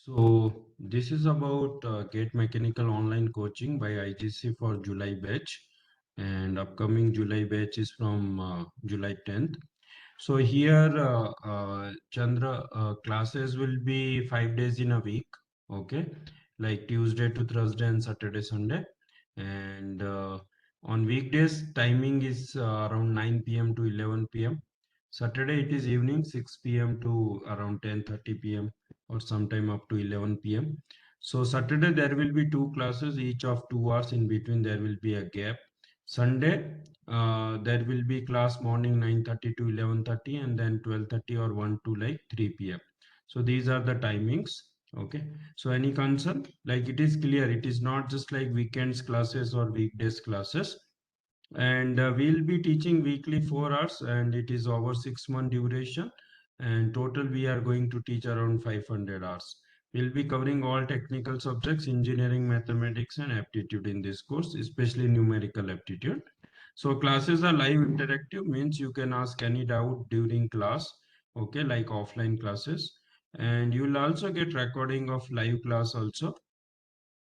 So this is about Gate Mechanical online coaching by IGC for July batch, and upcoming July batch is from July 10th. So here, Chandra, classes will be 5 days in a week. Okay, like Tuesday to Thursday and Saturday, Sunday, and on weekdays timing is around 9 p.m. to 11 p.m. Saturday it is evening 6 p.m. to around 10:30 p.m. or sometime up to 11 p.m. So Saturday there will be two classes, each of 2 hours. In between there will be a gap. Sunday there will be class morning 9:30 to 11:30 and then 12:30 or 1 to like 3 p.m. So these are the timings. Okay. So any concern? Like it is clear, it is not just like weekends classes or weekdays classes. And we'll be teaching weekly 4 hours, and it is over 6 month duration. And total we are going to teach around 500 hours. We'll be covering all technical subjects, engineering, mathematics, and aptitude in this course, especially numerical aptitude. So classes are live interactive, means you can ask any doubt during class, okay, like offline classes. And you'll also get recording of live class also,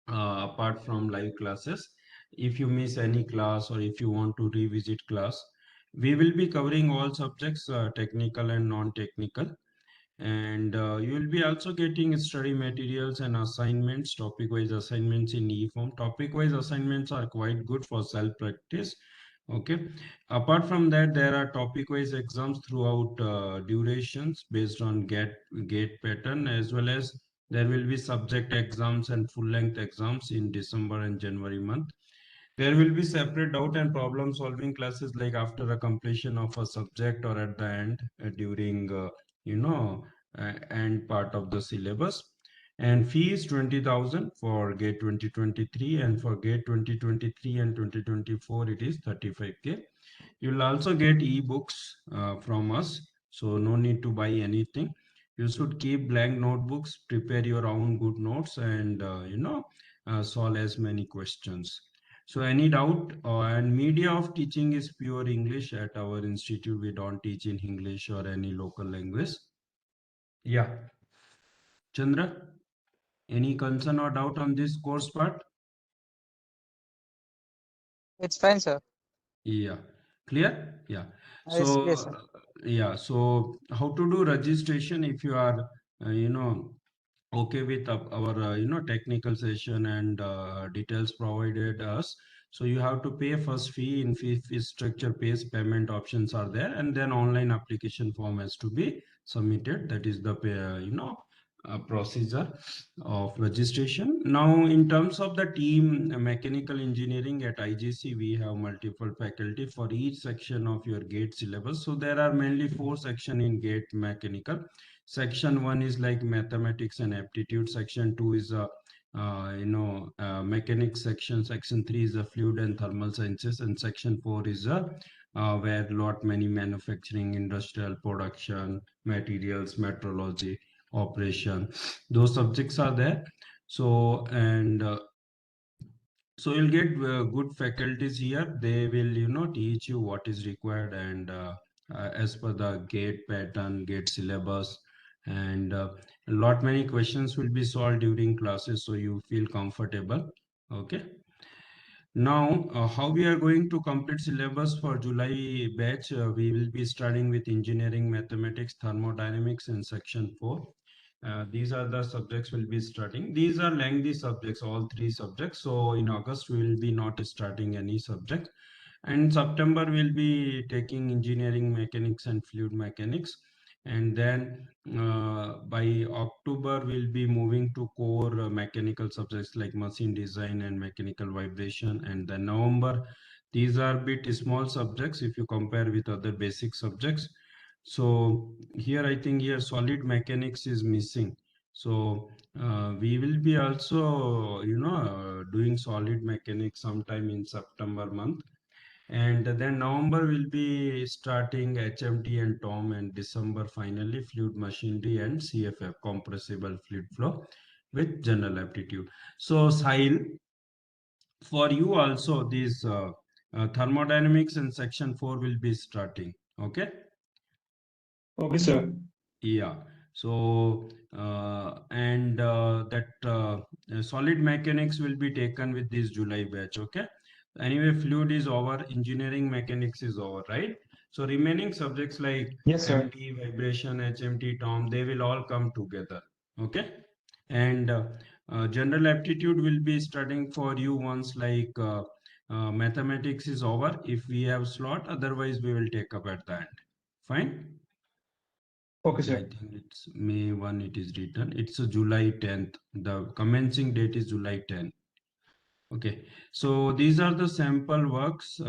apart from live classes. If you miss any class or if you want to revisit class, we will be covering all subjects, technical and non-technical. And you will be also getting study materials and assignments, topic wise assignments in e-form. Topic wise assignments are quite good for self practice. Okay. Apart from that, there are topic wise exams throughout durations based on gate pattern, as well as there will be subject exams and full length exams in December and January month. There will be separate doubt and problem solving classes, like after a completion of a subject or at the end, during you know end part of the syllabus. And fee is 20,000 for gate 2023, and for gate 2023 and 2024 it is 35K. You'll also get ebooks from us, so no need to buy anything. You should keep blank notebooks, prepare your own good notes, and solve as many questions. So any doubt? And media of teaching is pure English at our institute. We don't teach in English or any local language. Yeah, Chandra, any concern or doubt on this course part? It's fine, sir. Yeah, clear? Yeah. It's clear, So, sir. yeah, so how to do registration if you are, uh, you know, okay with our technical session and details provided us. So you have to pay first fee. In fee structure pays payment options are there, and then online application form has to be submitted. That is the procedure of registration. Now in terms of the team, mechanical engineering at IGC, we have multiple faculty for each section of your gate syllabus. So there are mainly 4 sections in gate mechanical. Section 1 is like mathematics and aptitude. Section 2 is a mechanics section. Section 3 is a fluid and thermal sciences, and section 4 is a where lot many manufacturing, industrial production, materials, metrology, operation. Those subjects are there. So and so you'll get good faculties here. They will teach you what is required, and as per the gate pattern, gate syllabus. And a lot many questions will be solved during classes, so you feel comfortable. Okay. Now, how we are going to complete syllabus for July batch? We will be starting with engineering, mathematics, thermodynamics in section 4. These are the subjects we'll be starting. These are lengthy subjects, all 3 subjects. So in August, we will be not starting any subject. And September, we'll be taking engineering, mechanics, and fluid mechanics. And then by October, we'll be moving to core mechanical subjects like machine design and mechanical vibration. And then November, these are bit small subjects if you compare with other basic subjects. So here I think here solid mechanics is missing. So we will be also doing solid mechanics sometime in September month. And then November will be starting HMT and TOM, and December finally fluid machinery and CFF, compressible fluid flow, with general aptitude. So Sahil, for you also this thermodynamics and section 4 will be starting. Okay. Okay, sir. Yeah. So and solid mechanics will be taken with this July batch. Okay. Anyway, fluid is over, engineering mechanics is over, right? So remaining subjects like Yes, sir. MT, vibration, HMT, Tom, they will all come together. Okay. And general aptitude will be studying for you once like mathematics is over. If we have slot, otherwise we will take up at the end. Fine. Okay, Yeah, I sir. think it's May 1 it is written. It's a July 10th. The commencing date is July 10th. Okay. So these are the sample works.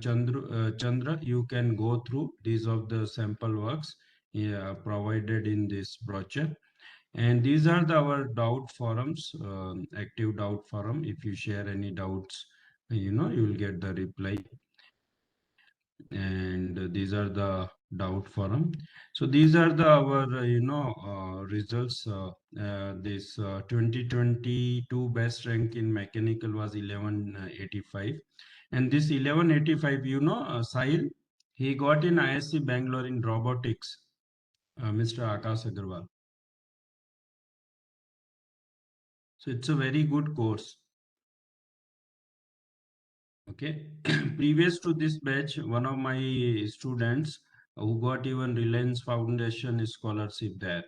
Chandra, you can go through these of the sample works, yeah, provided in this brochure. And these are our doubt forums, active doubt forum. If you share any doubts, you will get the reply. And these are the doubt forum. So these are the our results. This 2022 best rank in mechanical was 1185, and this 1185, Sahil, he got in ISC Bangalore in robotics. Mr. Akash Agarwal. So it's a very good course. Okay. Previous to this batch, one of my students who got even Reliance Foundation scholarship there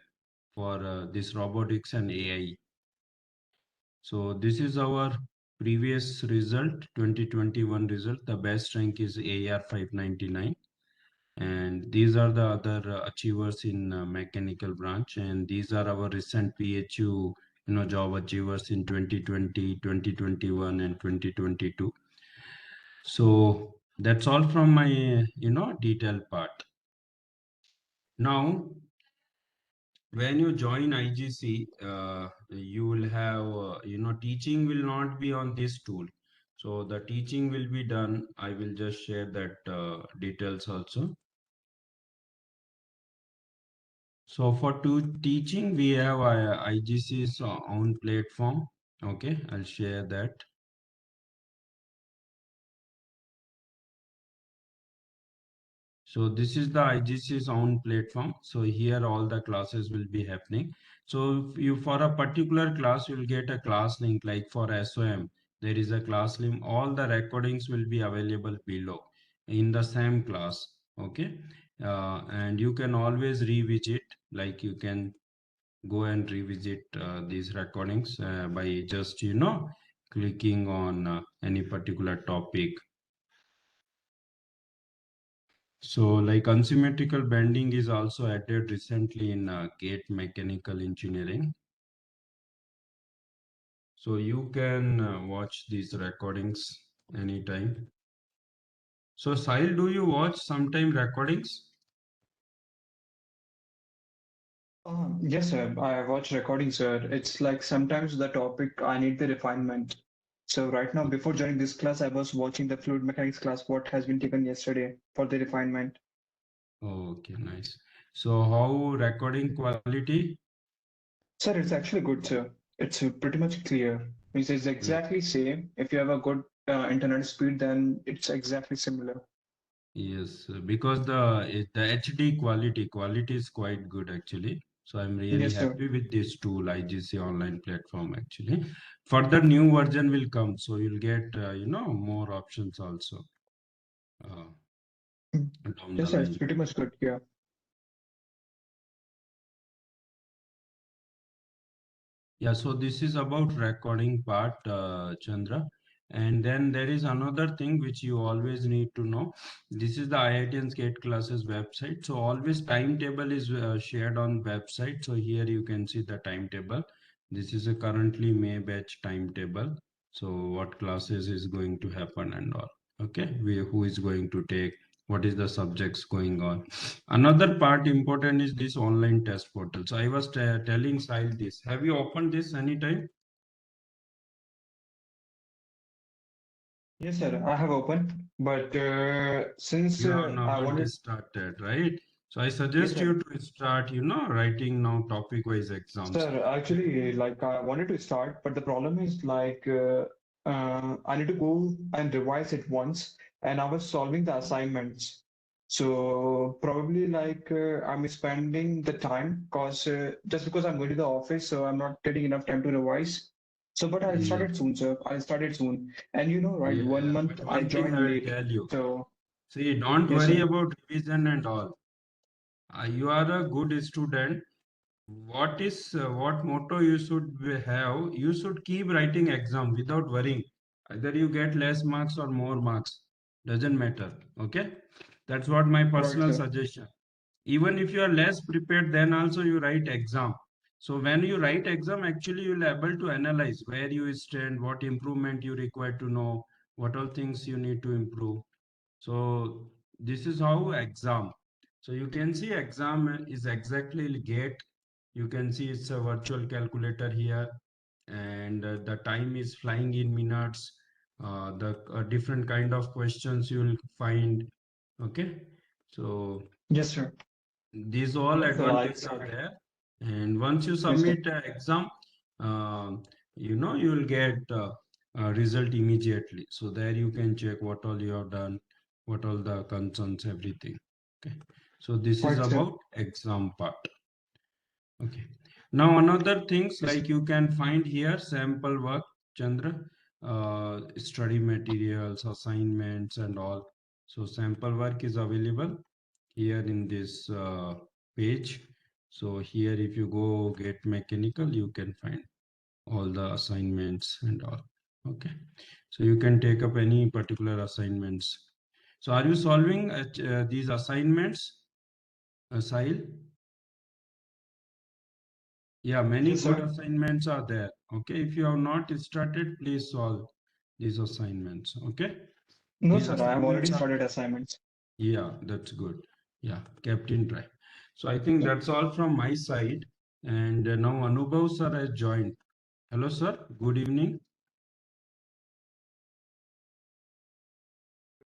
for this robotics and AI. So this is our previous result, 2021 result. The best rank is AR 599. And these are the other achievers in mechanical branch. And these are our recent PSU, job achievers in 2020, 2021, and 2022. So that's all from my, detailed part. Now, when you join IGC, you will have, teaching will not be on this tool. So the teaching will be done. I will just share that details also. So for teaching, we have IGC's own platform. Okay, I'll share that. So this is the IGC's own platform. So here all the classes will be happening. So if you for a particular class, you'll get a class link like for SOM. There is a class link. All the recordings will be available below in the same class. Okay. And you can always revisit, like you can go and revisit these recordings by just, clicking on any particular topic. So, like unsymmetrical bending is also added recently in gate mechanical engineering. So you can watch these recordings anytime. So, Sahil, do you watch sometime recordings? Yes, sir. I watch recordings, sir. It's like sometimes the topic I need the refinement. So right now, before joining this class, I was watching the fluid mechanics class, what has been taken yesterday for the refinement. Okay, nice. So, how recording quality? Sir, it's actually good, sir. It's pretty much clear. It's Yeah. exactly same. If you have a good internet speed, then it's exactly similar. Yes, because the HD quality is quite good actually. So I'm really Yes, sir. happy with this tool, IGC online platform actually. Further new version will come, so you'll get more options also uh, Mm. down the Yes, sir. It's line. pretty much good. Yeah. Yeah, so this is about recording part, Chandra. And then there is another thing which you always need to know. This is the IIT's Gate Classes website. So always timetable is shared on website. So here you can see the timetable. This is a currently May batch timetable. So what classes is going to happen and all. Okay, who is going to take, what is the subjects going on. Another part important is this online test portal. So I was telling Sahil this. Have you opened this anytime? Yes, sir. I have opened, but since You have I not wanted, started, right? So I yes, suggest sir. you to start, writing now topic-wise exams. Sir, actually, like I wanted to start, but the problem is like I need to go and revise it once, and I was solving the assignments. So probably like I'm spending the time because just because I'm going to the office, so I'm not getting enough time to revise. So, but I'll start Yeah, it soon, sir. I'll start it soon. And you know, right, yeah. 1 month But I one thing joined I'll late. tell you. So, See, don't yes, worry sir. about revision and all. You are a good student. What motto you should have? You should keep writing exam without worrying. Either you get less marks or more marks. Doesn't matter. Okay? That's what my All right, personal sir. suggestion. Even if you are less prepared, then also you write exam. So when you write exam, actually you'll able to analyze where you stand, what improvement you require to know, what all things you need to improve. So this is how exam. So you can see exam is exactly gate. You can see it's a virtual calculator here, and the time is flying in minutes. The different kind of questions you will find. Okay, so Yes, sir. these all So I'll advantages are start. there, and once you Yes, sir. submit exam, uh, you will get result immediately. So there you can check what all you have done, what all the concerns, everything. Okay, so this is Right, sir. about exam part. Okay, now another things Yes, sir. like you can find here sample work, Chandra, study materials, assignments and all. So sample work is available here in this page. So here if you go get mechanical, you can find all the assignments and all. Okay, so you can take up any particular assignments. So are you solving these assignments, Sahil? Yeah, many Yes, good sir. assignments are there. Okay, if you have not started, please solve these assignments. Okay, No, these sir. I have assignments already are started there. assignments. Yeah, that's good. Yeah, kept in track. So I think that's all from my side. And now Anubhav sir has joined. Hello, sir. Good evening.